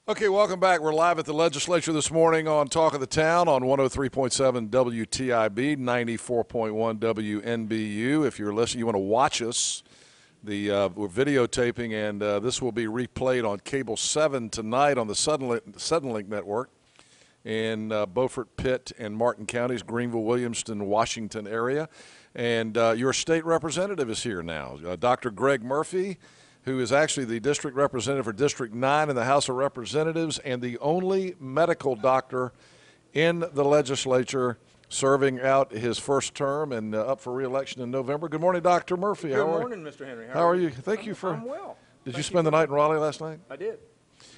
Okay, welcome back. We're live at the legislature this morning on Talk of the Town on 103.7 WTIB, 94.1 WNBU. If you're listening, you want to watch us. We're videotaping, and this will be replayed on Cable 7 tonight on the Suddenlink Network in Beaufort, Pitt, and Martin counties, Greenville, Williamston, Washington area. And your state representative is here now, Dr. Greg Murphy, who is actually the district representative for District 9 in the House of Representatives and the only medical doctor in the legislature serving out his first term and up for re-election in November. Good morning, Dr. Murphy. Good morning, Mr. Henry. How are you? Thank you for. I'm well. Did you spend the night in Raleigh last night? I did.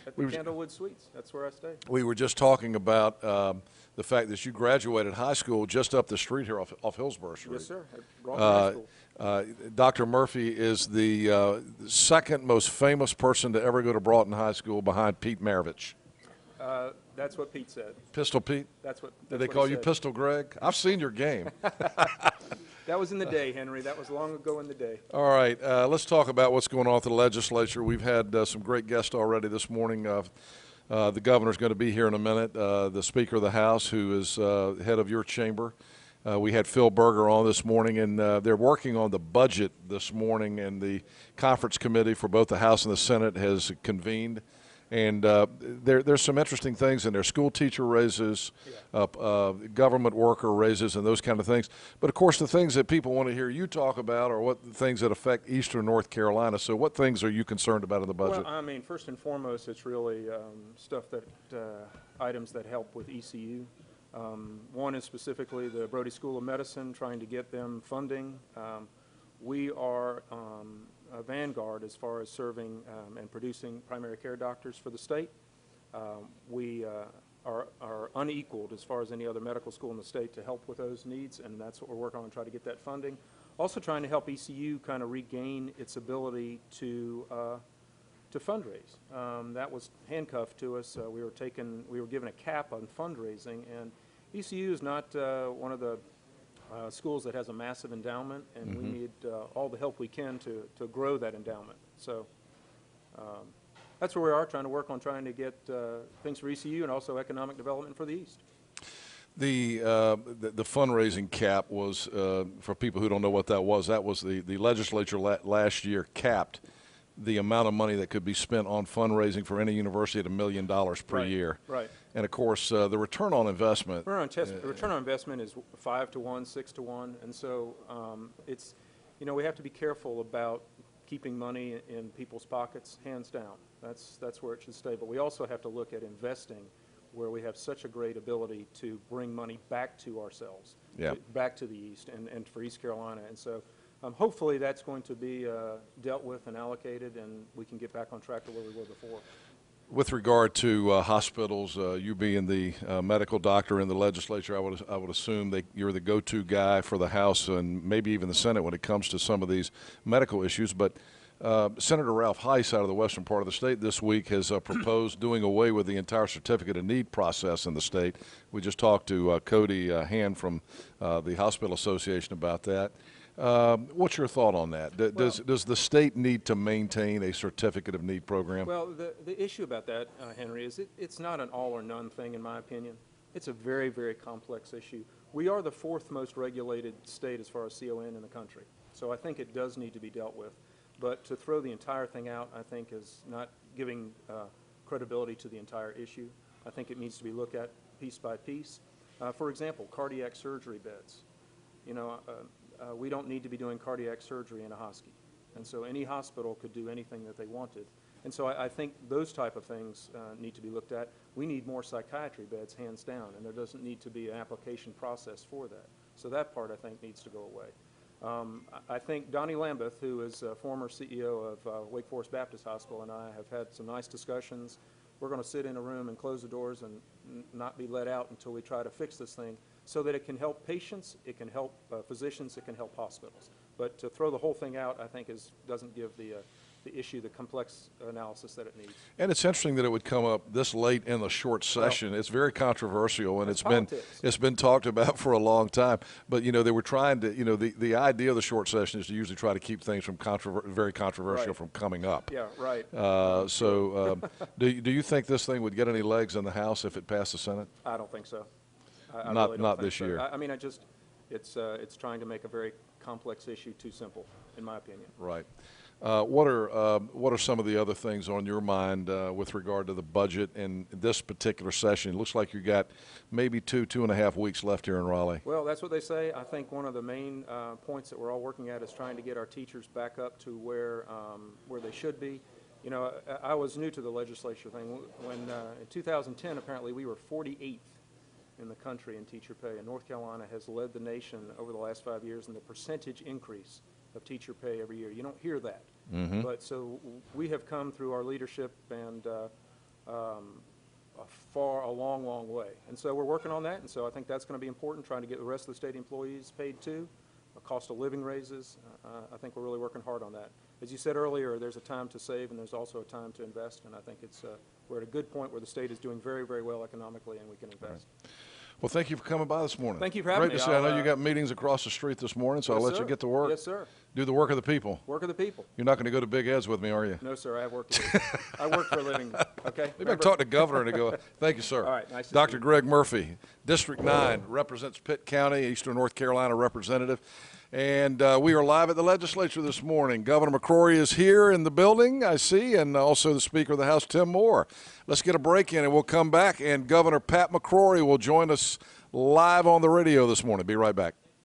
At the Candlewood Suites. That's where I stayed. We were just talking about the fact that you graduated high school just up the street here off Hillsborough Street. Yes, sir. At Broughton High School. Dr. Murphy is the second most famous person to ever go to Broughton High School behind Pete Maravich. That's what Pete said. Pistol Pete? Did they call you Pistol Greg? I've seen your game. That was in the day, Henry. That was long ago in the day. All right. Let's talk about what's going on at the legislature. We've had some great guests already this morning. The governor's going to be here in a minute. The Speaker of the House, who is head of your chamber. We had Phil Berger on this morning, and they're working on the budget this morning, and the conference committee for both the House and the Senate has convened. And there's some interesting things in there, school teacher raises, government worker raises, and those kind of things. But, of course, the things that people want to hear you talk about are what things that affect eastern North Carolina. So what things are you concerned about in the budget? Well, I mean, first and foremost, it's really stuff that items that help with ECU. One is specifically the Brody School of Medicine, trying to get them funding. We are a vanguard as far as serving and producing primary care doctors for the state. We are unequaled as far as any other medical school in the state to help with those needs, and that's what we're working on, try to get that funding. Also trying to help ECU kind of regain its ability to fundraise. That was handcuffed to us. We were given a cap on fundraising, and ECU is not one of the schools that has a massive endowment, and we need all the help we can to grow that endowment. So that's where we are, trying to work on trying to get things for ECU and also economic development for the East. The fundraising cap was, for people who don't know what that was the legislature last year capped the amount of money that could be spent on fundraising for any university at $1 million per year. Right. And, of course, the return on investment. Return on investment is 5 to 1, 6 to 1. And so it's, we have to be careful about keeping money in people's pockets, hands down. That's where it should stay. But we also have to look at investing where we have such a great ability to bring money back to ourselves, back to the East and for East Carolina. And so hopefully that's going to be dealt with and allocated, and we can get back on track to where we were before. With regard to hospitals, you being the medical doctor in the legislature, I would assume that you're the go-to guy for the House and maybe even the Senate when it comes to some of these medical issues. But Senator Ralph Heiss out of the western part of the state this week has proposed doing away with the entire certificate of need process in the state. We just talked to Cody Hand from the Hospital Association about that. What's your thought on that? Does the state need to maintain a certificate of need program? Well, the issue about that, Henry, is it's not an all or none thing, in my opinion. It's a very, very complex issue. We are the fourth most regulated state as far as CON in the country. So I think it does need to be dealt with. But to throw the entire thing out, I think, is not giving credibility to the entire issue. I think it needs to be looked at piece by piece. For example, cardiac surgery beds. We don't need to be doing cardiac surgery in a hospital. And so any hospital could do anything that they wanted. And so I think those type of things need to be looked at. We need more psychiatry beds, hands down, and there doesn't need to be an application process for that. So that part, I think, needs to go away. I think Donnie Lambeth, who is a former CEO of Wake Forest Baptist Hospital, and I have had some nice discussions. We're going to sit in a room and close the doors and not be let out until we try to fix this thing so that it can help patients, it can help physicians, it can help hospitals. But to throw the whole thing out, I think, doesn't give the issue the complex analysis that it needs. And it's interesting that it would come up this late in the short session. It's very controversial, and it's been talked about for a long time. But they were trying to, the idea of the short session is to usually try to keep things from very controversial from coming up. Yeah, right. Do you think this thing would get any legs in the House if it passed the Senate? I don't think so. I not really don't think this so. year. I mean, it's trying to make a very complex issue too simple, in my opinion. Right. What are some of the other things on your mind with regard to the budget in this particular session? It looks like you got maybe 2.5 weeks left here in Raleigh. Well, that's what they say. I think one of the main points that we're all working at is trying to get our teachers back up to where they should be. I was new to the legislature thing. When in 2010, apparently we were 48th in the country in teacher pay, and North Carolina has led the nation over the last 5 years in the percentage increase of teacher pay every year. You don't hear that. Mm-hmm. But so we have come through our leadership and a long way. And so we're working on that, and so I think that's going to be important, trying to get the rest of the state employees paid too. Cost of living raises, I think we're really working hard on that. As you said earlier, there's a time to save and there's also a time to invest, and I think we're at a good point where the state is doing very, very well economically and we can invest. Right. Well, thank you for coming by this morning. Thank you for having me. Great to see you. I know you got meetings across the street this morning, so I'll let you get to work. Yes, sir. Do the work of the people. Work of the people. You're not going to go to Big Ed's with me, are you? No, sir. I have work to do. I work for a living. Okay. Maybe I can talk to the governor and go, thank you, sir. All right. Nice to Dr. see you. Greg Murphy, District 9, represents Pitt County, Eastern North Carolina representative. And we are live at the legislature this morning. Governor McCrory is here in the building, I see, and also the Speaker of the House, Tim Moore. Let's get a break in and we'll come back, and Governor Pat McCrory will join us live on the radio this morning. Be right back.